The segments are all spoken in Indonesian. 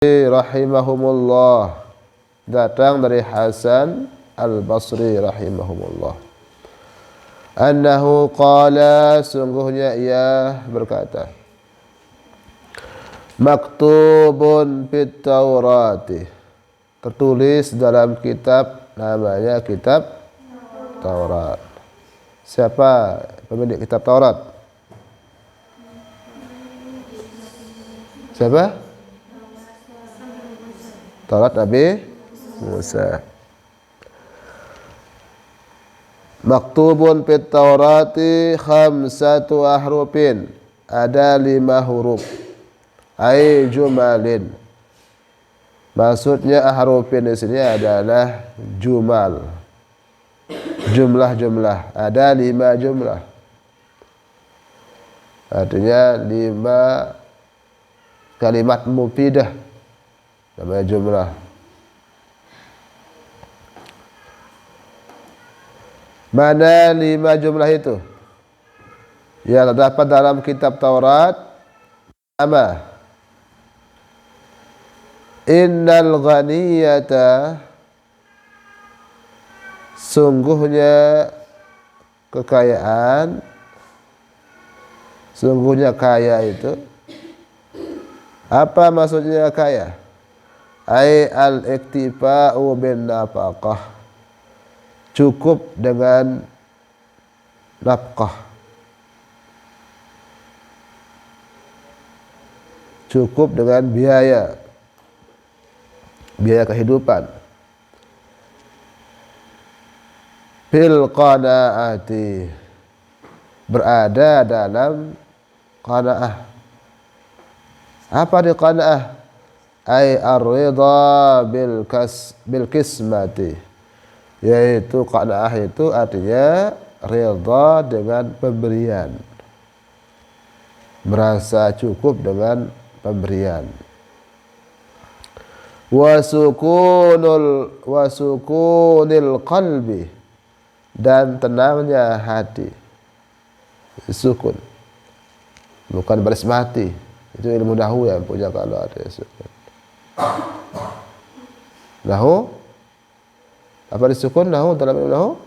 rahimahumullah, datang dari Hasan al-Basri rahimahumullah, annahu qala, sungguhnya ia berkata, maktubun fit Taurati, tertulis dalam kitab, namanya kitab Taurat. Siapa pemilik kitab Taurat? Siapa? Taurat Nabi Musa. Maktubun fit Taurati khamsatu ahrufin, ada 5 huruf. Ai jumalin, maksudnya ahrufin di sini adalah jumal, jumlah-jumlah. Ada 5 jumlah, artinya 5 kalimat mufidah, namanya jumlah. Mana 5 jumlah itu? Ya, terdapat dalam kitab Taurat. Pertama, innal ghaniyata, sungguhnya kekayaan, sungguhnya kaya itu. Apa maksudnya kaya? Ai al-iktifa'u bin nafaqah, cukup dengan nafkah, cukup dengan biaya kehidupan. Fil qanaati, berada dalam qanaah. Apa di qanaah? Ai ar-ridha bil kismati, yaitu qanaah itu artinya ridha dengan pemberian, merasa cukup dengan pemberian. Wasukunil qalbi, dan tenangnya hati. Sukun, bukan baris mati. Itu ilmu nahwu yang punya, kalau ada sukun. Nahwu apa disukun? Nahwu dalam ilmu nahwu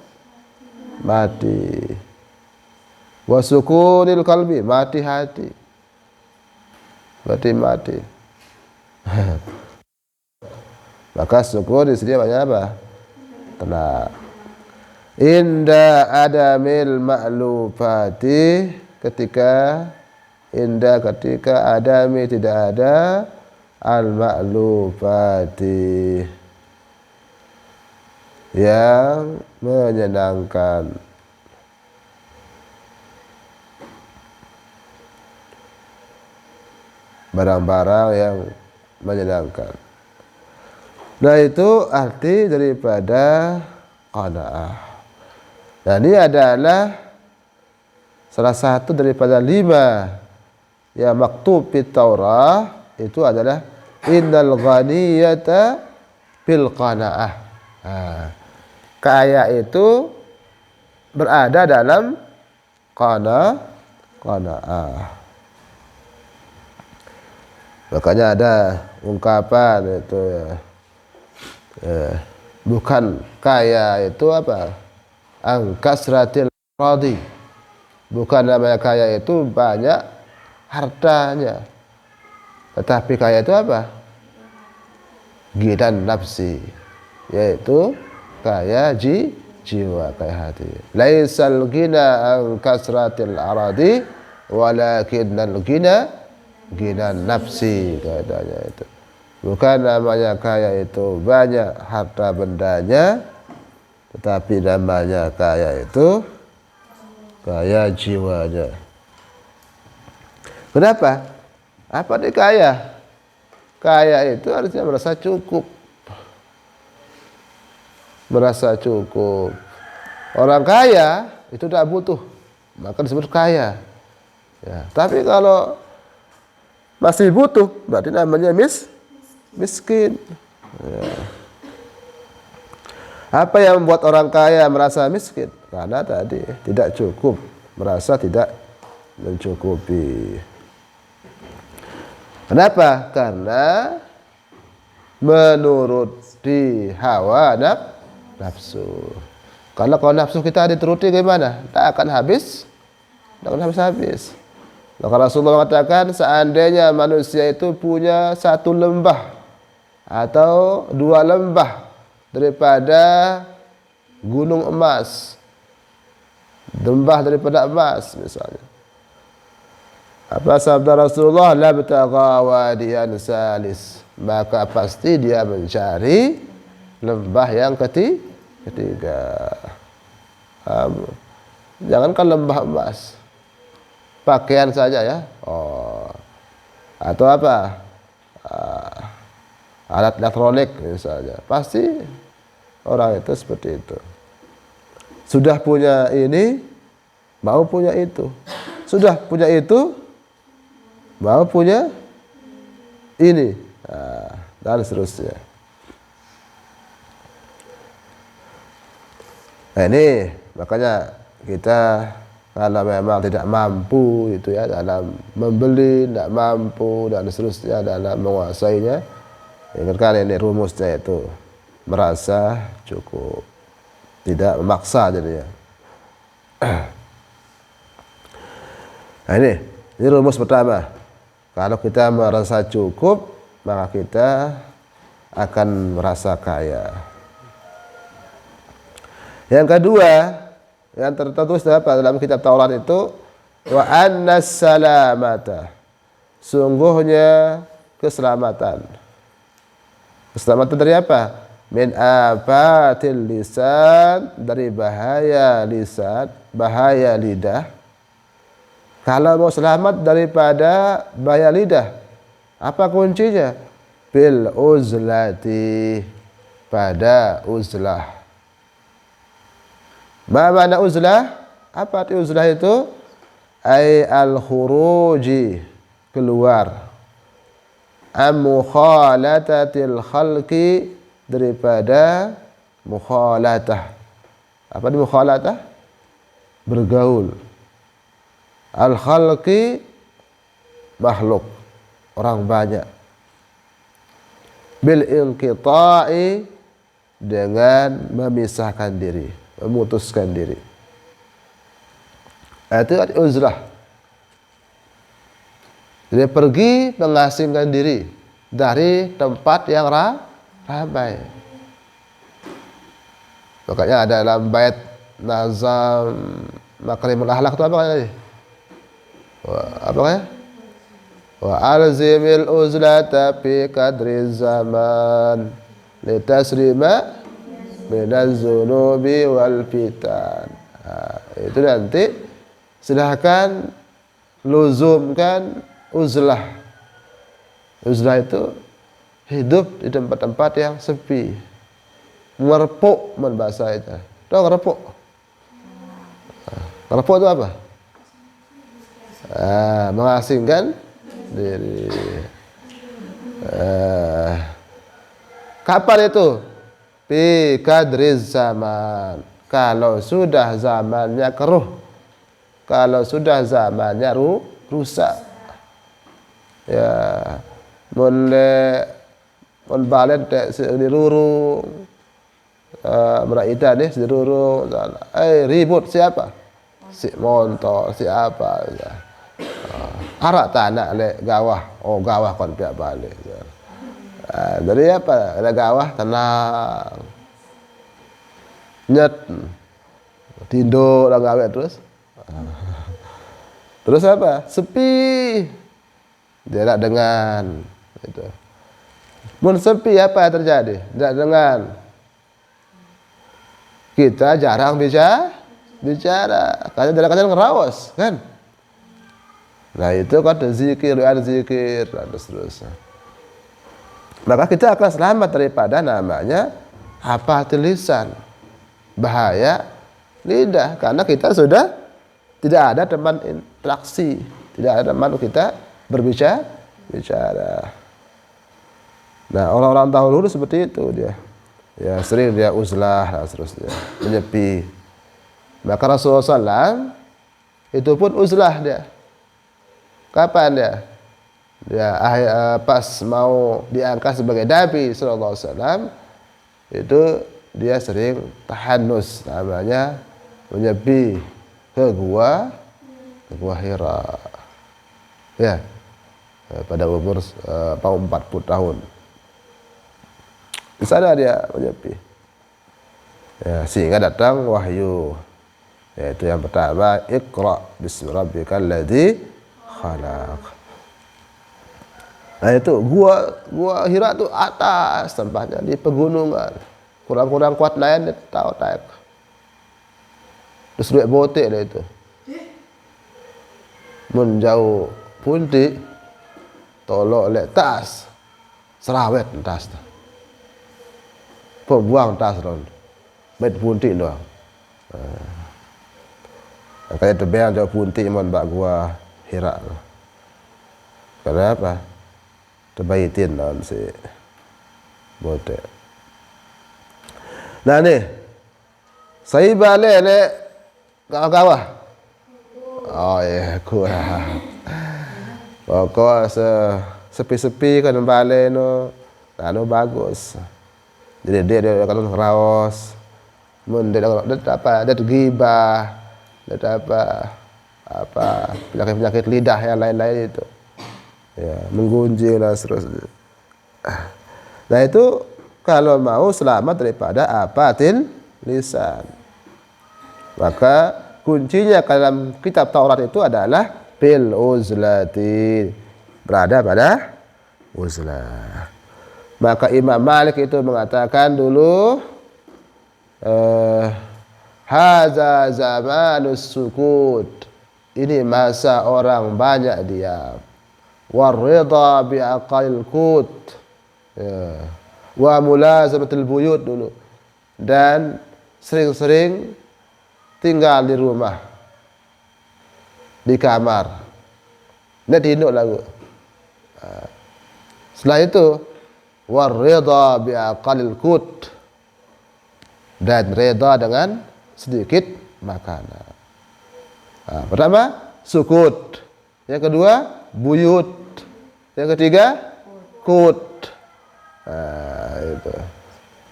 mati. Wasukunil qalbi, mati hati, berarti mati. Maka sukun di sini banyak apa? Tenang. Inda adamil ma'lufati, ketika adami, tidak ada, al-ma'lufati, yang menyenangkan. Barang-barang yang menyenangkan. Nah, itu arti daripada qanaah. Nah, ini adalah salah satu daripada 5 yang maktub fit Taurah, itu adalah innal ghaniyata fil qanaah. Kaya itu berada dalam qanaah. Makanya ada ungkapan itu bukan kaya itu apa? Angkasratil radi. Bukan namanya kaya itu banyak hartanya, tetapi kaya itu apa? Ginan nafsi, yaitu kaya jiwa, kaya hati. Laisal ghina an kasratil aradi, walakinnal ghina nafsi, katanya itu. Bukan namanya kaya itu banyak harta bendanya, tetapi namanya kaya itu kaya jiwanya. Kenapa? Apa dia kaya? Kaya itu harusnya merasa cukup. Merasa cukup. Orang kaya itu tidak butuh, maka disebut kaya. Ya, tapi kalau masih butuh, berarti namanya miskin. Ya. Apa yang membuat orang kaya merasa miskin? Karena tadi tidak cukup, merasa tidak mencukupi. Kenapa? Karena menuruti hawa nafsu. Kalau nafsu kita dituruti gimana? Tak akan habis, tak akan habis. Maka Rasulullah mengatakan seandainya manusia itu punya satu lembah atau dua lembah daripada gunung emas, lembah daripada emas misalnya. Apa sabda Rasulullah? La btagha wadiyan salis. Maka pasti dia mencari lembah yang ketiga. Jangankan lembah emas, pakaian saja ya. Atau apa? Alat elektronik misalnya. Pasti orang itu seperti itu. Sudah punya ini, mau punya itu. Sudah punya itu, mau punya ini. Dan seterusnya. Nah ini makanya kita kalau memang tidak mampu itu ya dalam membeli, tidak mampu dan seterusnya dalam menguasainya, ingatkan ini rumusnya itu merasa cukup, tidak memaksa jadinya. Nah ini rumus pertama. Kalau kita merasa cukup, maka kita akan merasa kaya. Yang kedua, yang tertulis dalam kitab Taurat itu, wa annas salamata, sungguhnya keselamatan. Keselamatan dari apa? Min afatil lisan, dari bahaya lisan, bahaya lidah. Kalau mau selamat daripada bahaya lidah, apa kuncinya? Bil uzlati, pada uzlah. Mana uzlah? Apa arti uzlah itu? Ay al-khuruji, keluar. Mukhalatatil khalqi, daripada mukhalatah. Apa itu mukhalatah? Bergaul. Al-khalqi, makhluk, orang banyak. Bil inqita'i, dengan memisahkan diri, memutuskan diri. Itu arti uzlah. Jadi pergi mengasingkan diri dari tempat yang ramai. Makanya ada dalam bait nazam Makarimul Akhlaq itu apa katanya? Apa katanya? Wa alzimil uzlata fi qadri zaman litasrima minaz zunubi wal fitan. Itu nanti silahkan luzumkan uzlah. Uzlah itu hidup di tempat-tempat yang sepi, ngerepuk bahasa itu. Tahu ngerepuk? Ngerepuk itu apa? Mengasingkan diri. Kapan itu? Fi qadriz zaman. Kalau sudah zamannya keruh, kalau sudah zamannya rusak. Ya, mulai balen dirurung, beraitan dirurung. Ribut siapa? Si motor, siapa? Arak tanah le gawah, gawah kon pihak balik. Dari apa? Ada gawah tenang, nyet, tidur dan gawe terus. Terus apa? Sepi, dia tak dengan itu. Mun sepi apa yang terjadi? Tidak dengan. Kita jarang bicara. Kadang-kadang ngerawas, kan? Nah itu kan zikir dan seterusnya. Maka kita akan selamat daripada namanya apa lisan, bahaya lidah, karena kita sudah tidak ada teman interaksi, tidak ada teman kita berbicara. Nah orang-orang dahulu seperti itu dia, ya sering dia uzlah dan seterusnya, menyepi. Maka Rasulullah SAW itu pun uzlah dia. Kapan dia? dia pas mau diangkat sebagai Nabi sallallahu alaihi wasallam itu dia sering tahannus, namanya menyepi ke gua Hira ya, pada umur 40 tahun. Di sana dia menyepi ya, sehingga datang wahyu, yaitu yang pertama Iqra bismi rabbikal ladzi khalaq. Nah itu gua Hira tuh atas tempatnya di pegunungan, kurang kuat naik, dia tahu naik terus duit botek dia itu menjauh punti tolok lek tas serawet tas pembuang tas ron bet punti doang. Kayak tebel jauh punti mon bak gua Hira. Kenapa? Terbaitin dalam si botek. Nah ni saya balik le kawan-kawan. Oh ya, kurang. Pokok sepi-sepi kan balik no, anu bagus. Jadi dia kalau raos, mun dia apa, dia gibah, dia apa penyakit lidah yang lain-lain itu. Ya, menggunjing dan seterusnya. Nah itu kalau mau selamat daripada apatin lisan, maka kuncinya dalam kitab Taurat itu adalah bil uzlati, berada pada uzlah. Maka Imam Malik itu mengatakan dulu haza zamanus sukut, ini masa orang banyak diam. Warida bi aqalil kut ya, wa mulazamatul buyut dulu, dan sering-sering tinggal di rumah, di kamar, ndak tidur lagu. Setelah itu warida bi aqalil kut, dan reda dengan sedikit makanan. Pertama sukut, yang kedua buyut, yang ketiga kut. Itu.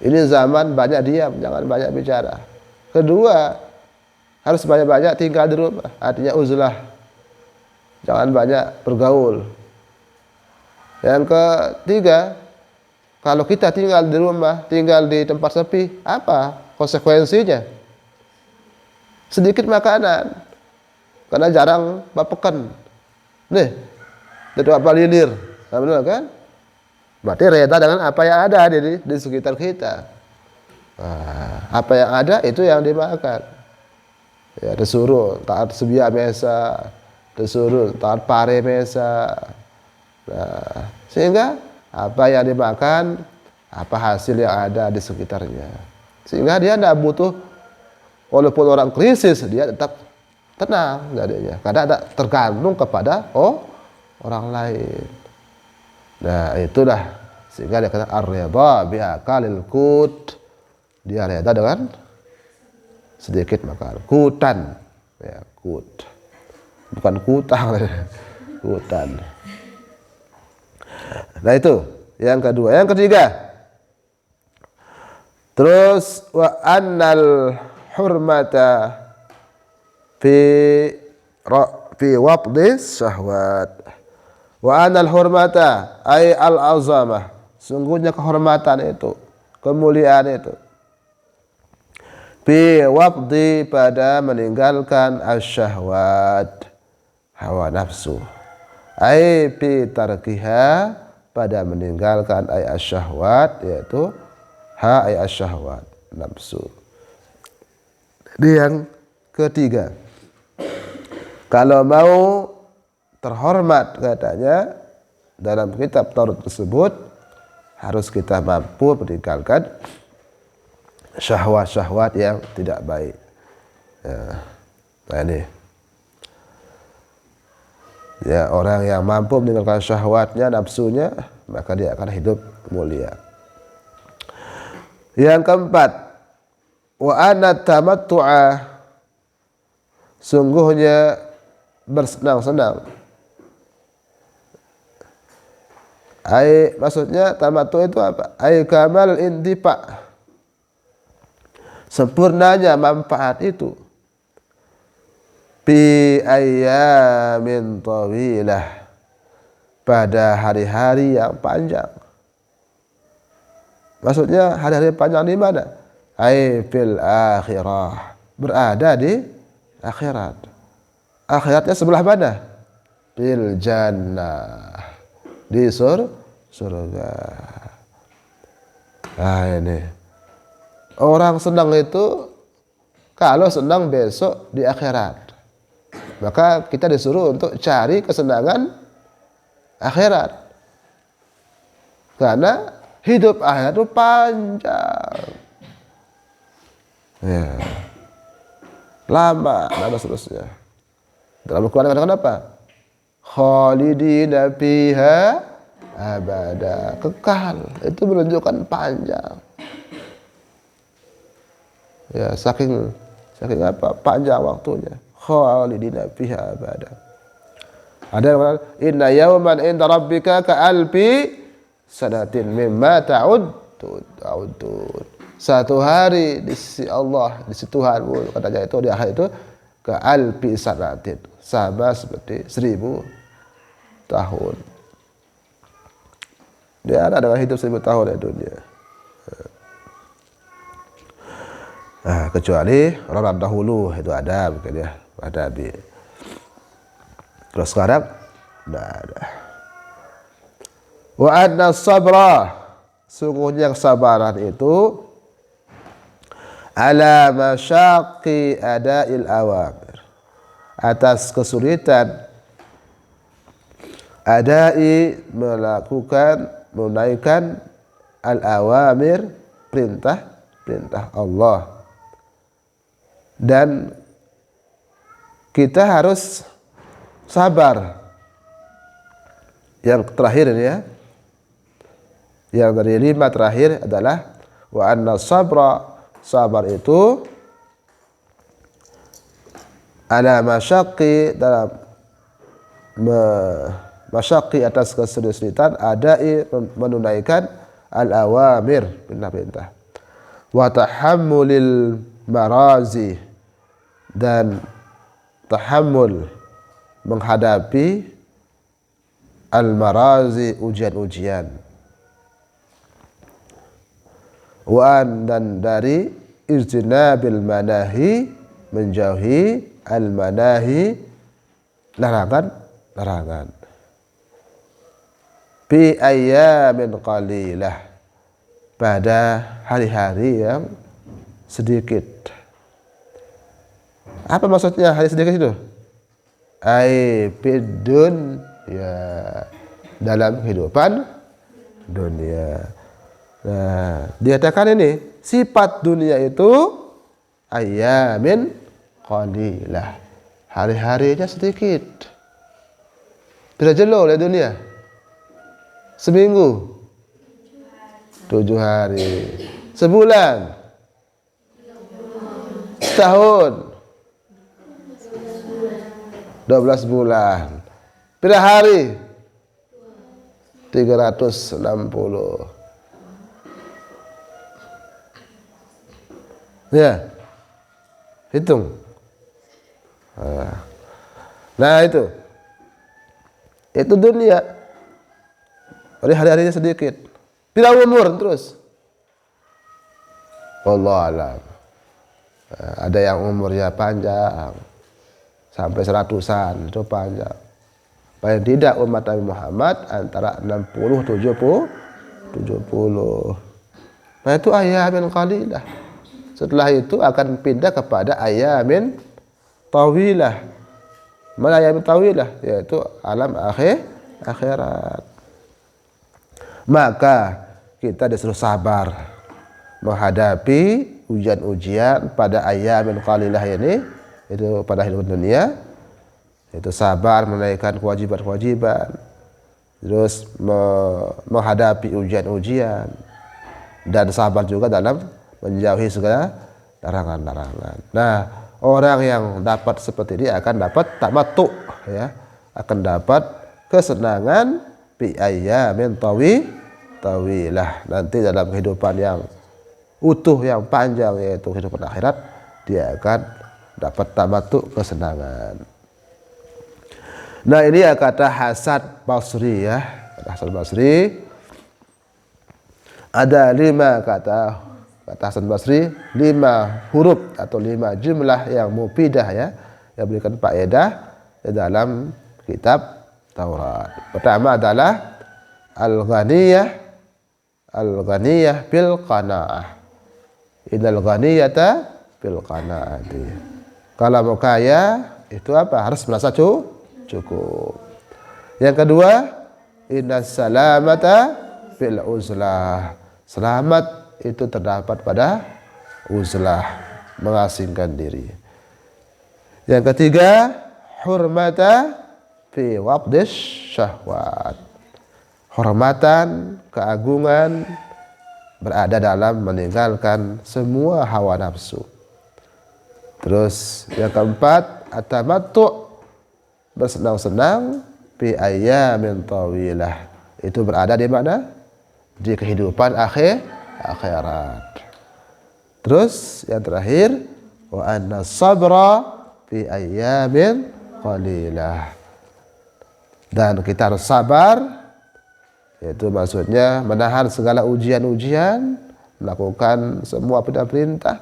Ini zaman banyak diam, jangan banyak bicara. Kedua, harus banyak-banyak tinggal di rumah, artinya uzlah, jangan banyak bergaul. Yang ketiga, kalau kita tinggal di rumah, tinggal di tempat sepi, apa konsekuensinya? Sedikit makanan, karena jarang bapekan. Nih, tidak apa lilir, benar kan? Berarti reda dengan apa yang ada di sekitar kita. Apa yang ada itu yang dimakan. Ya, disuruh taat sebiak mesa, disuruh taat pare mesa. Nah, sehingga apa yang dimakan, apa hasil yang ada di sekitarnya. Sehingga dia tidak butuh, walaupun orang krisis, dia tetap tenang jadinya, karena tidak tergantung kepada orang lain. Nah itulah sehingga dia kata ar-ridha bi aqalil kut, dia reda dengan sedikit makan. Kutan ya, kut bukan kutang. Kutan. Nah itu yang kedua. Yang ketiga, terus wa annal hurmata fi waqdis syahwat. Wa anal hurmata ay al azamah, sungguhnya kehormatan itu, kemuliaan itu, fi waqdi, pada meninggalkan asyahwat, hawa nafsu, ay fi tarkiha, pada meninggalkan ay asyahwat, yaitu ay asyahwat, nafsu. Jadi yang ketiga, kalau mau terhormat katanya dalam kitab Taurat tersebut, harus kita mampu meninggalkan syahwat-syahwat yang tidak baik. Ya. Nah ini ya, orang yang mampu meninggalkan syahwatnya, nafsunya, maka dia akan hidup mulia. Yang keempat, wa anat tamattu'a, sungguhnya bersenang-senang, Maksudnya tamattu itu apa? Kamal intifa, sempurnanya manfaat itu, bi ayyamin tawilah, pada hari-hari yang panjang. Maksudnya hari-hari panjang di mana? Fil akhirah, berada di akhirat. Akhiratnya sebelah mana? Fil jannah, di surga. Nah ini orang senang itu kalau senang besok di akhirat, maka kita disuruh untuk cari kesenangan akhirat, karena hidup akhirat itu panjang, ya, lama seterusnya. Dalam Al-Quran katakan apa? Khalidina fiha abada, kekal. Itu menunjukkan panjang. Ya, saking apa? Panjang waktunya. Khalidina fiha abada. Ada yang mengatakan inna yawman inda rabbika ka'alfi sanatin mimma ta'udun. Satu hari di sisi Allah, di sisi Tuhanmu, katanya itu di akhir itu, ka'alfi sanatin, sama seperti 1000 tahun. Dia ada dengan hidup 1000 tahun di dunia. Nah, kecuali orang dahulu itu ada mungkin ya, ada bi. Terus sekarang tidak ada. Wa anna sabra, sungguhnya kesabaran itu ala masyaqqi ada'il awamir, atas kesulitan menunaikan al-awamir, perintah Allah. Dan kita harus sabar. Yang terakhir ini ya, yang dari 5 terakhir adalah wa anna sabra, sabar itu ala masyaqqi, dalam masyaqqi atas kesulitan, adai menunaikan al-awamir, perintah-perintah, wa tahammulil marazi, dan tahammul, menghadapi al-marazi, ujian-ujian, dan dari ijtinabil manahi, menjauhi al-manahi, larangan, fi ayyamin qalilah, pada hari-hari yang sedikit. Apa maksudnya hari sedikit itu? Fidun, ya, dalam kehidupan dunia. Nah, dikatakan ini sifat dunia itu ayyamin qalilah, hari-harinya sedikit. Tidak jelo oleh dunia. Seminggu 7 hari, sebulan, setahun, 12 bulan. Berapa hari? 360. Ya, hitung. Nah itu dunia. Oleh hari-harinya sedikit. Tidak umur terus. Wallahu a'lam. Ada yang umurnya panjang sampai 100-an, itu panjang. Paling tidak umat Nabi Muhammad antara 60 70. Nah itu ayyamin qalilah. Setelah itu akan pindah kepada ayyamin tawilah. Mana ayyamin tawilah? Yaitu alam akhirat. Maka kita disuruh sabar menghadapi ujian-ujian pada ayyamin qalilah ini, itu pada hidup dunia. Itu sabar menaikkan kewajiban-kewajiban, terus menghadapi ujian-ujian, dan sabar juga dalam menjauhi segala larangan-larangan. Nah, orang yang dapat seperti ini akan dapat tamattu, ya, akan dapat kesenangan fi ayyamin tawilah. Nanti dalam kehidupan yang utuh yang panjang, yaitu kehidupan akhirat, dia akan dapat tamattu, kesenangan. Nah, ini ya kata Hasan Basri ya. Kata Hasan Basri ada 5 kata Hasan Basri, 5 huruf atau 5 jumlah yang mufidah ya, yang berikan faedah di dalam kitab Taurat. Pertama adalah al-ghaniyah bil qanaah. Innal ghaniyata bil qanaati. Kalau mau kaya itu apa? Harus merasa cukup. Yang kedua, innas salamata fil uzlah. Selamat itu terdapat pada uzlah, mengasingkan diri. Yang ketiga, hurmata fi waqdis syahwat. Hormatan, keagungan berada dalam meninggalkan semua hawa nafsu. Terus yang keempat, atamattu, bersenang-senang fi ayyamin tawilah. Itu berada di mana? Di kehidupan akhirat. Terus yang terakhir, wa anna sabra fi ayyamin qalilah. Dan kita harus sabar, yaitu maksudnya menahan segala ujian-ujian, melakukan semua perintah,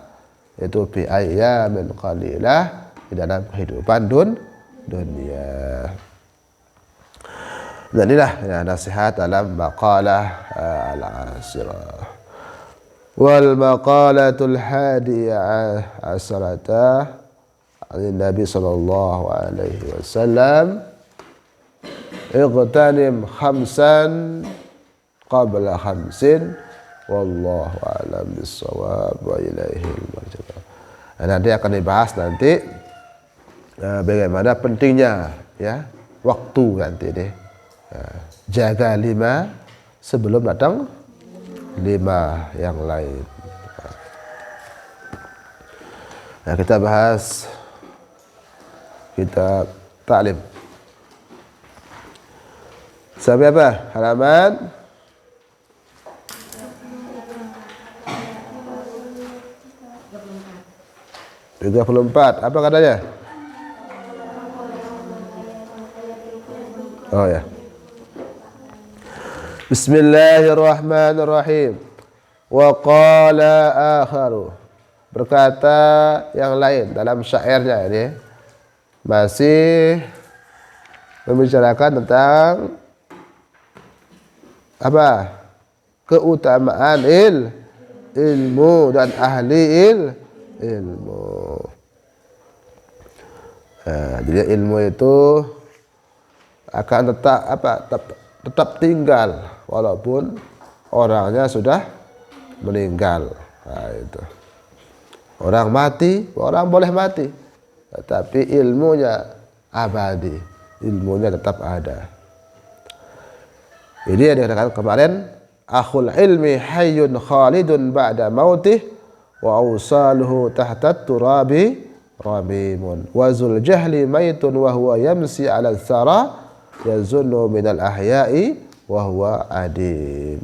yaitu fi ayyamin qalilah, di dalam kehidupan dunia. Dan inilah ya, nasihat dalam maqalah al-asirah. Wal maqalatul hadiyah asrata an Nabi sallallahu alaihi wasallam, ightanim khamsan qabla khamsin wallahu a'lam bissawab wa ilaihil marji'u. Nanti akan dibahas nanti bagaimana pentingnya ya waktu nanti deh. Jaga 5 sebelum datang 5 yang lain. Nah, kita bahas kitab Ta'lim. Sampai apa? Halaman 34. Apa katanya? Oh ya. Bismillahirrahmanirrahim. Wa qala akharu. Berkata yang lain dalam syairnya ini masih membicarakan tentang apa? Keutamaan ilmu dan ahli ilmu. Jadi ilmu itu akan tetap tinggal walaupun orangnya sudah meninggal. Nah, itu. Orang mati, orang boleh mati, tetapi ilmunya abadi, ilmunya tetap ada. Ini yang dikatakan kemarin, akhul ilmi hayyun khalidun ba'da mautih wa awsaluhu tahta turabi ramimun wa zul jahli maitun wa huwa yamsi ala thara yazunnu minal ahya'i wa huwa adim.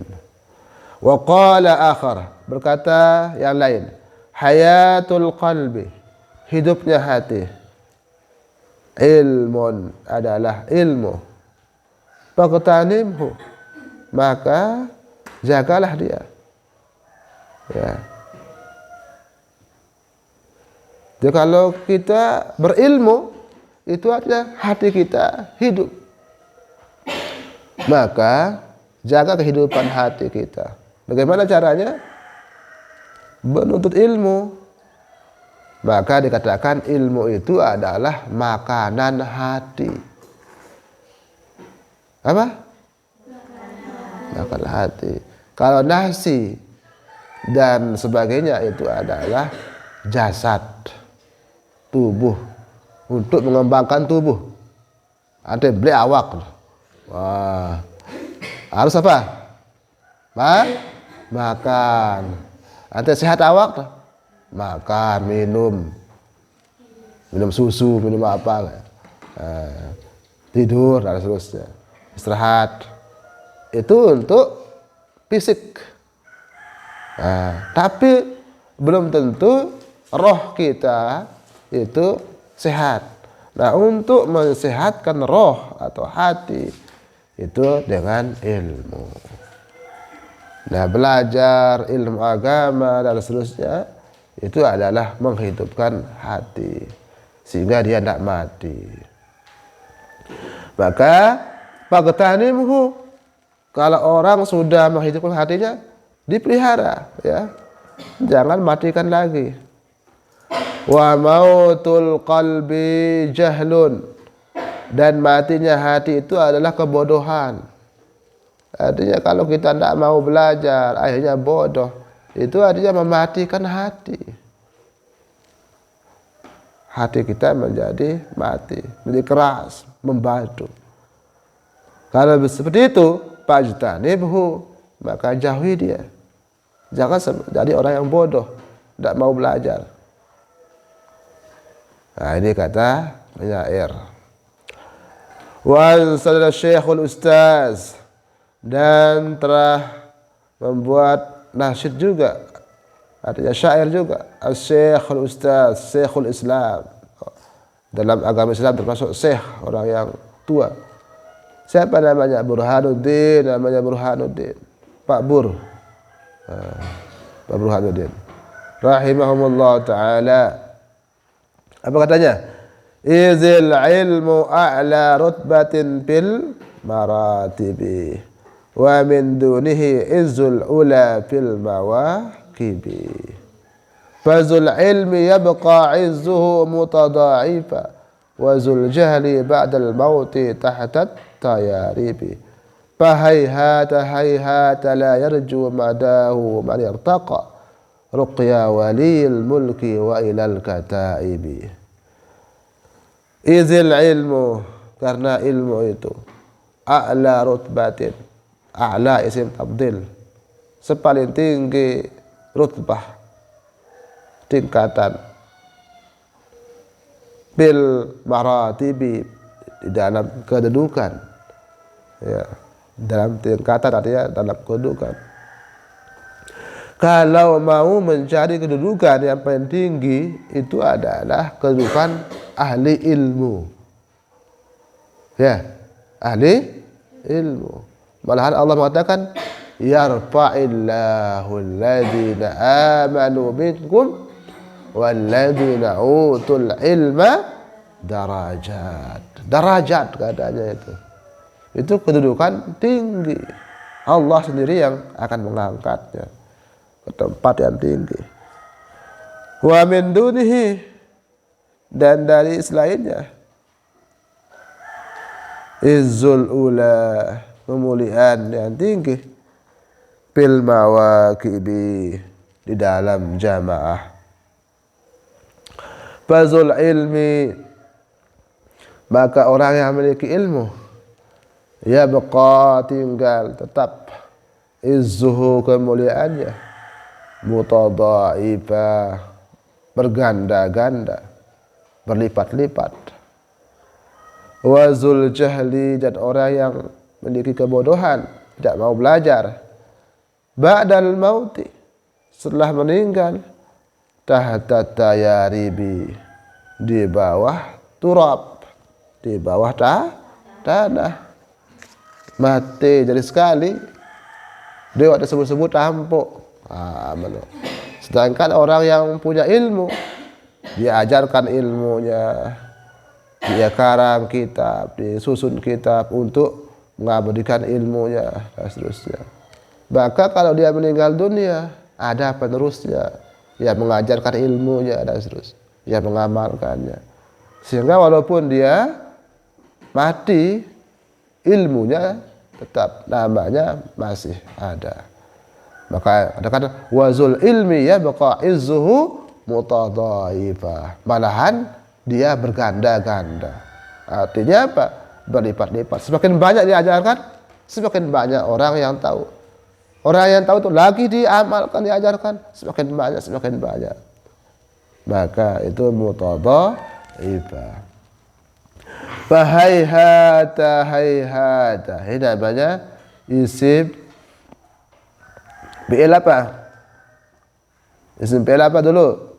Wa qala akhar, berkata yang lain, hayatul qalbi, hidupnya hati, ilmun adalah ilmu, faqtanimhu, maka jagalah dia. Ya. Jadi kalau kita berilmu, itu artinya hati kita hidup. Maka jaga kehidupan hati kita. Bagaimana caranya? Menuntut ilmu. Maka dikatakan ilmu itu adalah makanan hati. Apa? Makanan hati. Kalau nasi dan sebagainya itu adalah jasad, tubuh, untuk mengembangkan tubuh. Ada beli awak. Wah, harus apa? Makan. Ada sehat awak, makan, minum susu, minum apa, tidur dan seterusnya, istirahat. itu untuk fisik. Nah, tapi belum tentu roh kita itu sehat. Nah, untuk mensehatkan roh atau hati itu dengan ilmu. Nah, belajar ilmu agama dan seterusnya itu adalah menghidupkan hati sehingga dia tidak mati. Maka fagtanimhu, kalau orang sudah menghidupkan hatinya, dipelihara, ya, jangan matikan lagi. Wa mautul qalbi jahlun, dan matinya hati itu adalah kebodohan. Artinya kalau kita tidak mau belajar, akhirnya bodoh, itu artinya mematikan hati. Hati kita menjadi mati, menjadi keras, membatu. Kalau seperti itu, fajtanibhu, maka jauhi dia. Jangan jadi orang yang bodoh, tidak mau belajar. Nah, ini kata penyair. Wa sadara Syekhul Ustaz, dan telah membuat nasyid juga, artinya syair juga, Syekhul Ustaz, Syekhul Islam. Dalam agama Islam termasuk syekh, orang yang tua. Siapa namanya? Burhanuddin, namanya Burhanuddin. Pak Bur. Pak Burhanuddin rahimahumullah ta'ala. Apa katanya? Izil ilmu a'la rutbatin fil maratibi wa min dunihi izzul ula fil mawakibi. Fazul ilmi yabqa izzuhu mutada'ifa wa zul jahli ba'dal mauti tahta tayaribi. Fahayhata hayhata la yarju madahu man yartaqa ruqya waliyil mulki wa ilal kataibi. Izil ilmu, karena ilmu itu a'la rutbatin, a'la isim tabdil, sepaling tinggi rutbah, tingkatan, bil maratibi, di dalam kedudukan, ya, dalam tingkatan artinya dalam kedudukan. Kalau mau mencari kedudukan yang paling tinggi, itu adalah kedudukan ahli ilmu, ya, ahli ilmu. Malahan Allah mengatakan, yarfa'illahu alladhina amanu minkum walladzina utul ilma darajat. Darajat katanya itu kedudukan tinggi. Allah sendiri yang akan mengangkatnya ke tempat yang tinggi. Wa min dunihi, dan dari selainnya, izzul ula, kemuliaan yang tinggi, fil mawakibi, di dalam jamaah. Fazul ilmi, maka orang yang memiliki ilmu, ya baqa, tinggal tetap, izzuhu, kemuliaannya, mutadha'ifa, berganda-ganda, berlipat-lipat. Wazul jahli, dan orang yang memiliki kebodohan, tidak mau belajar, ba'dal mauti, setelah meninggal, tahta tayaribi, di bawah turab, di bawah tanah, mati jadi sekali, dia waktu sebut-sebut tampuk. Sedangkan orang yang punya ilmu, dia ajarkan ilmunya, dia karang kitab, disusun kitab untuk mengabadikan ilmunya dan seterusnya. Maka kalau dia meninggal dunia, ada penerusnya yang mengajarkan ilmunya dan seterusnya, yang mengamalkannya, sehingga walaupun dia mati, ilmunya tetap, namanya masih ada. Maka ada kata wazul ilmi ya baqa izzuhu mutadha'ifa, malahan dia berganda-ganda. Artinya apa? Berlipat-lipat. Semakin banyak diajarkan, semakin banyak orang yang tahu. Orang yang tahu itu lagi diamalkan, diajarkan, semakin banyak. Maka itu mutadha'ifa. Fahayhata hayhata, ini namanya isim fi'il apa? Isim fi'il apa dulu?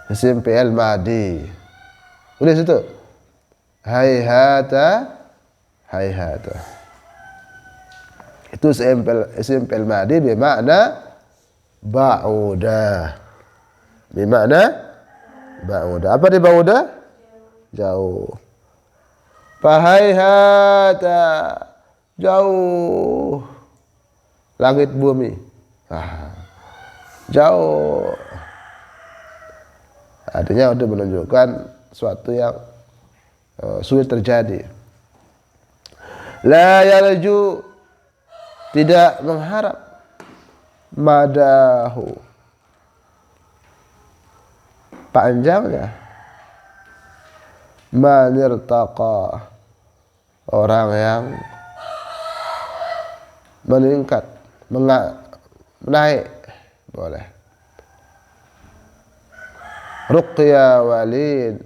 Isim fi'il madi. Tulis itu. Hayhata, hayhata. Itu isim fi'il madi bermakna ba'uda. Bermakna ba'uda. Apa di ba'uda? Jauh. Fahayhata, jauh langit bumi. Jauh. Artinya untuk menunjukkan suatu yang sulit terjadi. La yarju, tidak mengharap. Madahu, panjangnya. Manirtaqa, orang yang meningkat, menaik, boleh. Ruqya walid,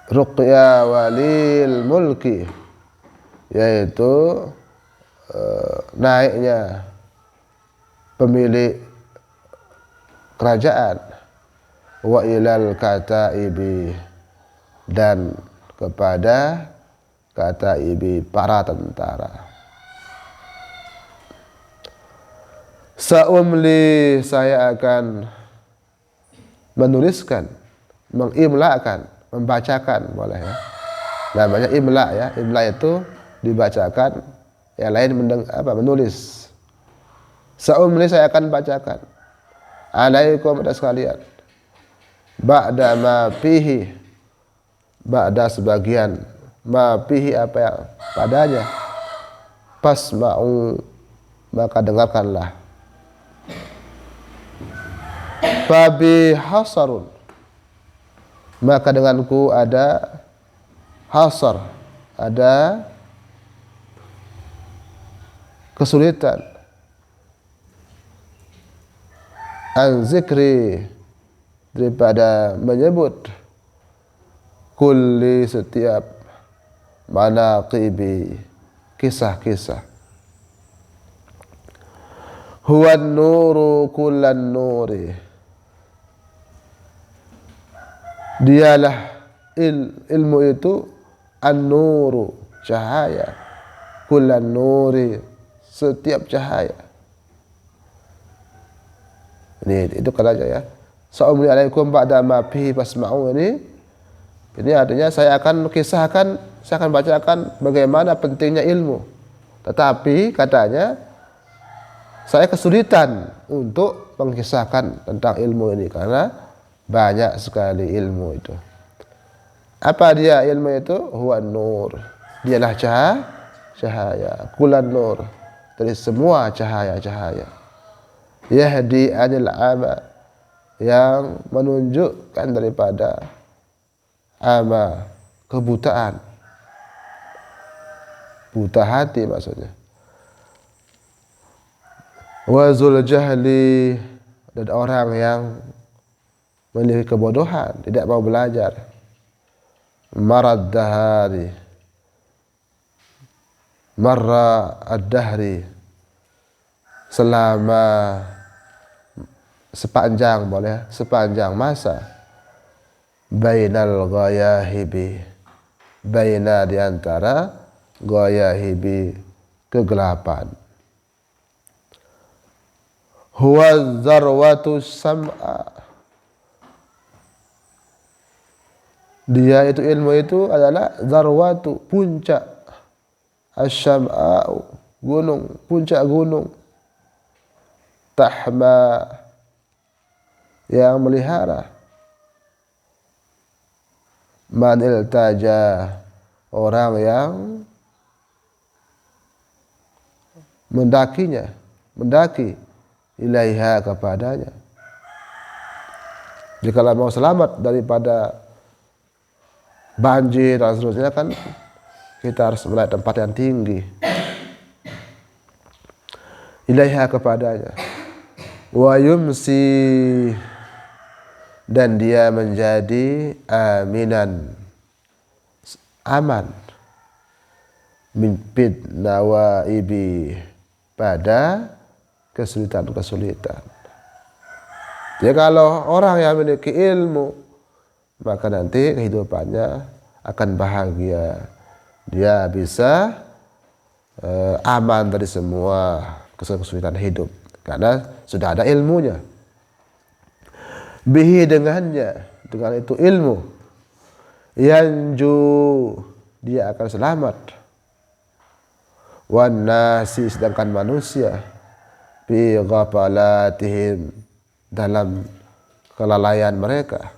ruqya walil mulki, yaitu naiknya pemilik kerajaan. Wa ilal kataibi, dan kepada kataibi, para tentara. Sa'umli, saya akan menuliskan, mengimlakan, membacakan, boleh ya. Namanya imla ya. Imla itu dibacakan, yang lain menulis. Sa'umli, saya akan bacakan. Alaikum, atas kalian. Ba'da ma fihi, ba'da sebagian, ma fihi apa yang padanya. Fasma'u, maka dengarkanlah. Fabi hasarun, maka denganku ada hasar, ada kesulitan. An zikri, daripada menyebut. Kulli, setiap. Manaqibi, kisah-kisah. Huwan nuru kullan nuri, dialah ilmu itu an-nuru, cahaya. Kullan nuri, setiap cahaya. Ini itu katanya ya. Sa'umli alaikum ba'da ma fihi fasma'u, ini artinya saya akan kisahkan, saya akan bacakan bagaimana pentingnya ilmu. Tetapi katanya saya kesulitan untuk mengisahkan tentang ilmu ini karena banyak sekali ilmu itu. Apa dia ilmu itu? Huwa nur, dialah cahaya. Kulan nur, dari semua cahaya-cahaya. Yahdi anil ama, yang menunjukkan daripada ama, kebutaan, buta hati maksudnya. Wazul jahli, dan orang yang memiliki kebodohan, tidak mau belajar. Marad dahari, marra ad-dahri, selama sepanjang, boleh sepanjang masa. Bainal ghayahibi, baina, diantara, ghayahibi, kegelapan. Huwa zarwatu sam'a, dia itu ilmu itu adalah zarwatu, puncak. Asyam'a'u, gunung, puncak gunung. Tahma, yang melihara. Man iltaja, orang yang mendaki ilaiha, kepadanya. Jika mau selamat daripada banjir dan seterusnya kan kita harus melihat tempat yang tinggi. Ilaiha, kepadanya. Wa yumsi, dan dia menjadi aminan, aman min bid nawaibi, pada kesulitan-kesulitan. Jadi kalau orang yang memiliki ilmu, maka nanti kehidupannya akan bahagia. Dia bisa aman dari semua kesulitan hidup karena sudah ada ilmunya. Bihi, dengannya, dengan itu ilmu, yanju, dia akan selamat. Wan nasi, sedangkan manusia, bi ghafalatihim, dalam kelalaian mereka.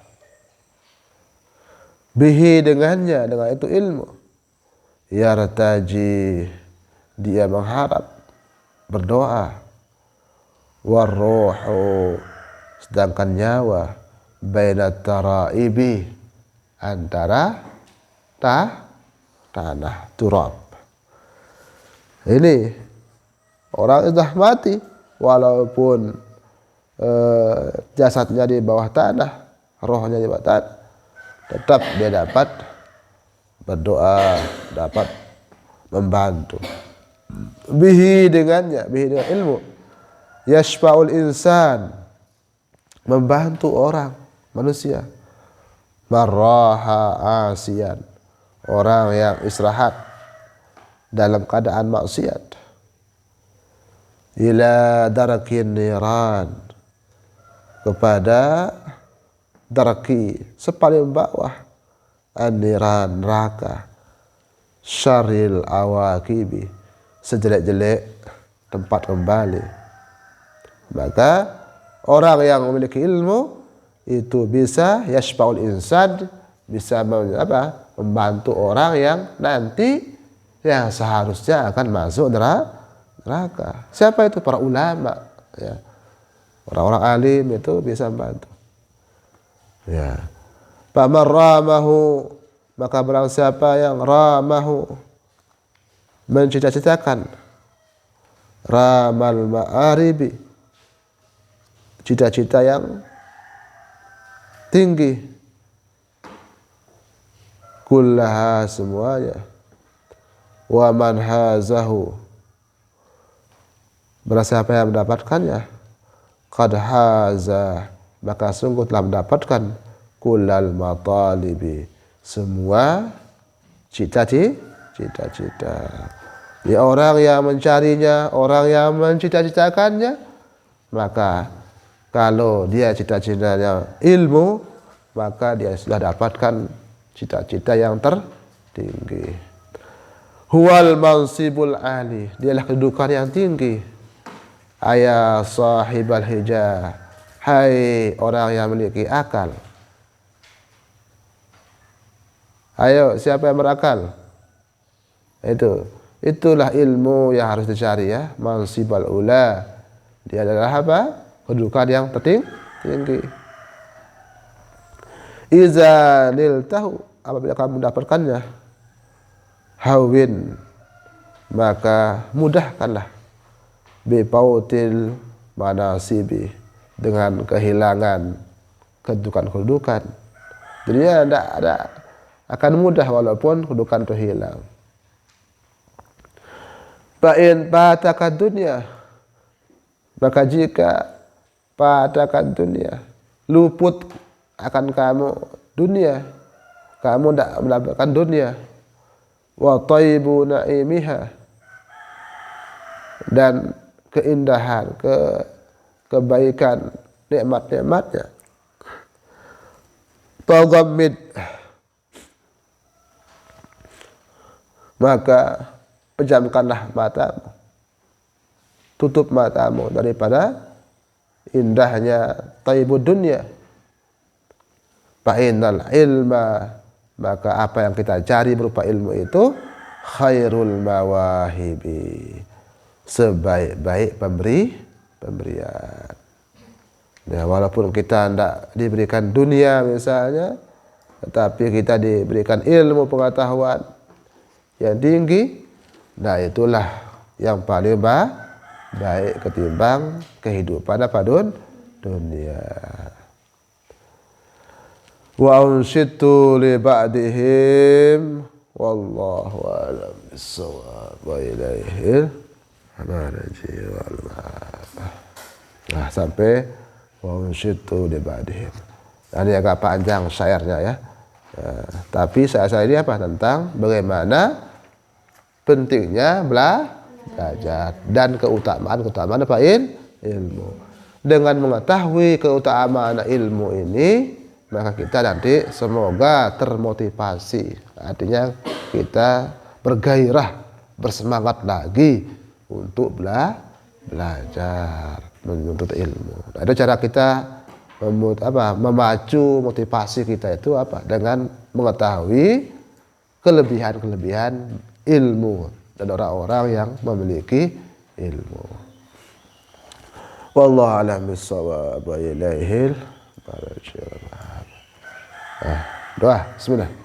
Bihi, dengannya, dengan itu ilmu, yartaji, dia mengharap, berdoa. Warruhu, sedangkan nyawa, bainat taraibi, antara tanah, turab. Ini orang sudah mati, walaupun jasadnya di bawah tanah, rohnya di bawah tanah, tetap dia dapat berdoa, dapat membantu. Bihi, dengannya, bihi dengan ilmu, yashfa'ul insan, membantu orang, manusia. Marraha asian, orang yang istirahat dalam keadaan maksiat. Ila darakin niran, kepada daraki, sepaling bawah, an-niran, neraka. Syaril awakibi, sejelek-jelek tempat kembali. Maka orang yang memiliki ilmu itu bisa yashfa'ul insan, bisa membantu orang yang nanti yang seharusnya akan masuk neraka. Siapa itu? Para ulama, ya. Orang-orang alim itu bisa membantu. Ya. Faman ramahu, maka barang siapa yang ramahu, mencita-citakan, ramal ma'aribi, cita-cita yang tinggi, kullaha, semuanya, wa man hazahu, barang siapa yang mendapatkannya, qad haza, maka sungguh telah mendapatkan kullal matalibi, semua cita-cita. Ya, orang yang mencarinya, orang yang mencita-citakannya, maka kalau dia cita-citanya ilmu, maka dia sudah dapatkan cita-cita yang tertinggi. Huwal mansibul ali, dialah kedudukan yang tinggi. Aya sahibal hijah, hai orang yang memiliki akal. Ayo, siapa yang berakal? Itulah ilmu yang harus dicari, ya. Mansibal ula, dia adalah apa? Kedudukan yang tertinggi. Iza niltahu, apabila kamu mendapatkannya, hawin, maka mudahkanlah, bipautil manasibi, dengan kehilangan kedudukan-kedudukan. Dunia tidak ada, akan mudah walaupun kedudukan itu hilang. Fa'in pataka dunia, maka jika pataka dunia, luput akan kamu dunia, kamu tidak mendapatkan dunia. Wa tayyibu na'imiha, dan keindahan, kebaikan, nikmat-nikmatnya. Taghammid, maka pejamkanlah matamu, tutup matamu daripada indahnya thayyibud dunya. Fa innal ilma, maka apa yang kita cari berupa ilmu itu khairul mawahibi, sebaik-baik pemberian. Ya, walaupun kita tidak diberikan dunia misalnya, tetapi kita diberikan ilmu pengetahuan yang tinggi, nah itulah yang paling baik ketimbang kehidupan dunia. Wa unshitu li ba'dihim Wallahu a'lam bissawab wa ilaihil marji wal ma'ab. Nah, sampai wa unshitu li ba'dihim. Ini agak panjang syairnya ya. Tapi saya ini apa? Tentang bagaimana pentingnya belajar dan keutamaan apa? Ilmu. Dengan mengetahui keutamaan ilmu ini, maka kita nanti semoga termotivasi. Artinya kita bergairah, bersemangat lagi untuk belajar, menuntut ilmu. Nah, itu cara kita memacu motivasi kita itu apa? Dengan mengetahui kelebihan-kelebihan ilmu dan orang-orang yang memiliki ilmu. Wallahu a'lam bissawab wa ilaihil marji. Doa, bismillah.